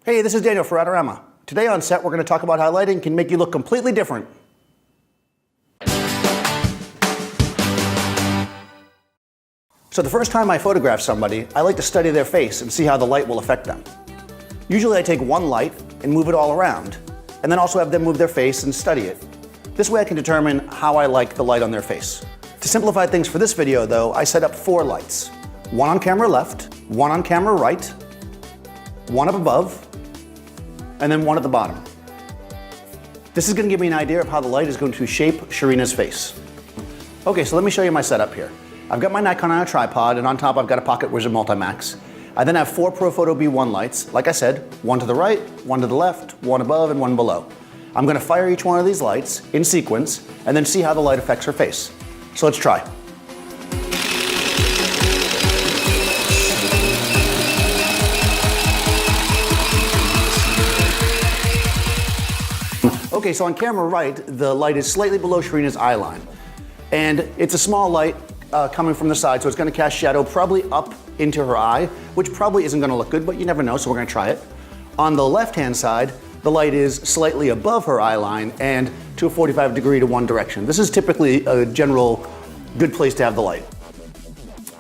Hey, this is Daniel for Adorama. Today on set, we're going to talk about how lighting can make you look completely different. So the first time I photograph somebody, I like to study their face and see how the light will affect them. Usually I take one light and move it all around, and then also have them move their face and study it. This way I can determine how I like the light on their face. To simplify things for this video though, I set up 4 lights. One on camera left, one on camera right, one up above, and then one at the bottom. This is going to give me an idea of how the light is going to shape Sharina's face. Okay, so let me show you my setup here. I've got my Nikon on a tripod, and on top I've got a Pocket Wizard Multimax. I then have 4 ProPhoto B1 lights, like I said, one to the right, one to the left, one above, and one below. I'm going to fire each one of these lights in sequence, and then see how the light affects her face. So let's try. Okay, so on camera right, the light is slightly below Sharina's eye line. And it's a small light coming from the side, so it's gonna cast shadow probably up into her eye, which probably isn't gonna look good, but you never know, so we're gonna try it. On the left-hand side, the light is slightly above her eye line and to a 45 degree to one direction. This is typically a general good place to have the light.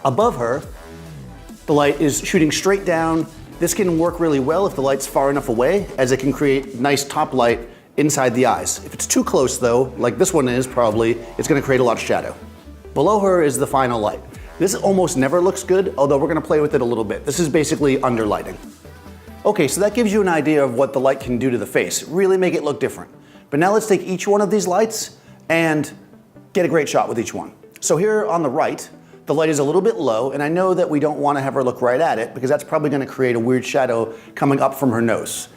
Above her, the light is shooting straight down. This can work really well if the light's far enough away, as it can create nice top light inside the eyes. If it's too close though, like this one is probably, it's gonna create a lot of shadow. Below her is the final light. This almost never looks good, although we're gonna play with it a little bit. This is basically underlighting. Okay, so that gives you an idea of what the light can do to the face, really make it look different. But now let's take each one of these lights and get a great shot with each one. So here on the right, the light is a little bit low, and I know that we don't wanna have her look right at it because that's probably gonna create a weird shadow coming up from her nose.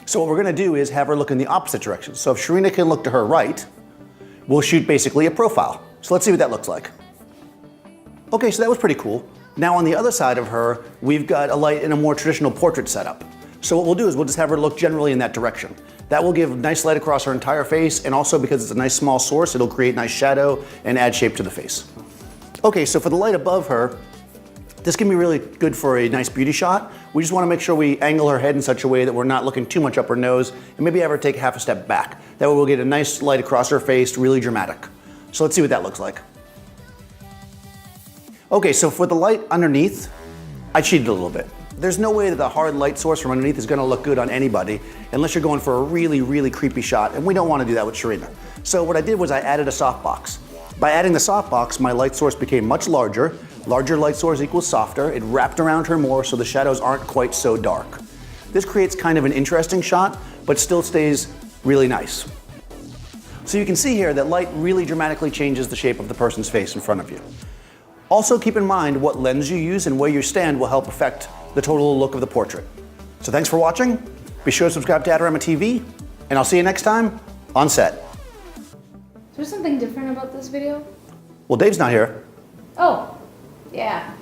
So what we're gonna do is have her look in the opposite direction. So if Sharina can look to her right, we'll shoot basically a profile. So let's see what that looks like. Okay, so that was pretty cool. Now on the other side of her, we've got a light in a more traditional portrait setup. So what we'll do is we'll just have her look generally in that direction. That will give nice light across her entire face, and also because it's a nice small source, it'll create nice shadow and add shape to the face. Okay, so for the light above her, this can be really good for a nice beauty shot. We just want to make sure we angle her head in such a way that we're not looking too much up her nose, and maybe have her take half a step back. That way we'll get a nice light across her face, really dramatic. So let's see what that looks like. Okay, so for the light underneath, I cheated a little bit. There's no way that the hard light source from underneath is gonna look good on anybody unless you're going for a really, really creepy shot, and we don't want to do that with Sharina. So what I did was I added a softbox. By adding the softbox, my light source became much larger. Larger light source equals softer. It wrapped around her more so the shadows aren't quite so dark. This creates kind of an interesting shot, but still stays really nice. So you can see here that light really dramatically changes the shape of the person's face in front of you. Also keep in mind what lens you use and where you stand will help affect the total look of the portrait. So thanks for watching. Be sure to subscribe to Adorama TV, and I'll see you next time on set. Is there something different about this video? Well, Dave's not here. Oh, yeah.